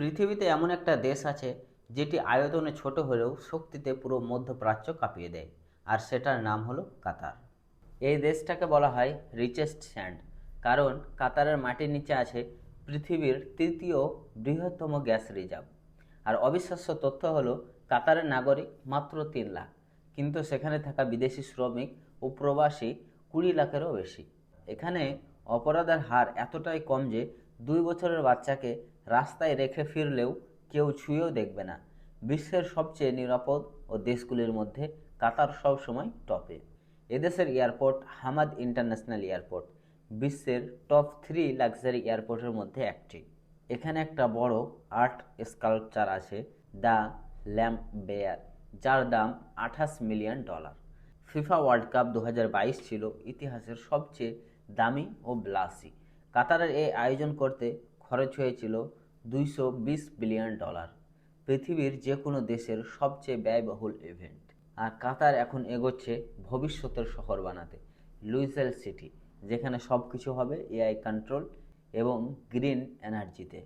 পৃথিবীতে এমন একটা দেশ আছে যেটি আয়তনে ছোট হলেও শক্তিতে পুরো মধ্যপ্রাচ্য কাঁপিয়ে দেয়, আর সেটার নাম হলো কাতার। এই দেশটাকে বলা হয় রিচেস্ট স্যান্ড, কারণ কাতারের মাটির নিচে আছে পৃথিবীর তৃতীয় বৃহত্তম গ্যাস রিজার্ভ। আর অবিশ্বাস্য তথ্য হলো কাতারের নাগরিক মাত্র 3 লাখ, কিন্তু সেখানে থাকা বিদেশি শ্রমিক ও প্রবাসী 20 লাখেরও বেশি। এখানে অপরাধের হার এতটাই কম যে 2 বছরের বাচ্চাকে রাস্তায় রেখে ফিরলেও কেউ ছুঁয়েও দেখবে না। বিশ্বের সবচেয়ে নিরাপদ ও দেশগুলির মধ্যে কাতার সবসময় টপে। এদেশের এয়ারপোর্ট হামাদ ইন্টারন্যাশনাল এয়ারপোর্ট বিশ্বের টপ 3 লাক্সারি এয়ারপোর্টের মধ্যে একটি। এখানে একটা বড় আর্ট স্কাল্পচার আছে, দ্য ল্যাম্প বেয়ার, যার দাম $28 মিলিয়ন। ফিফা ওয়ার্ল্ড কাপ 2022 ছিল ইতিহাসের সবচেয়ে দামি ও বিলাসী। কাতারের এই আয়োজন করতে খরচ হয়েছিল $220 বিলিয়ন, পৃথিবীর যে কোনো দেশের সবচেয়ে ব্যয়বহুল ইভেন্ট। আর কাতার এখন এগোচ্ছে ভবিষ্যতের শহর বানাতে, লুইসেল সিটি, যেখানে সব কিছু হবে এআই কন্ট্রোল এবং গ্রিন এনার্জিতে।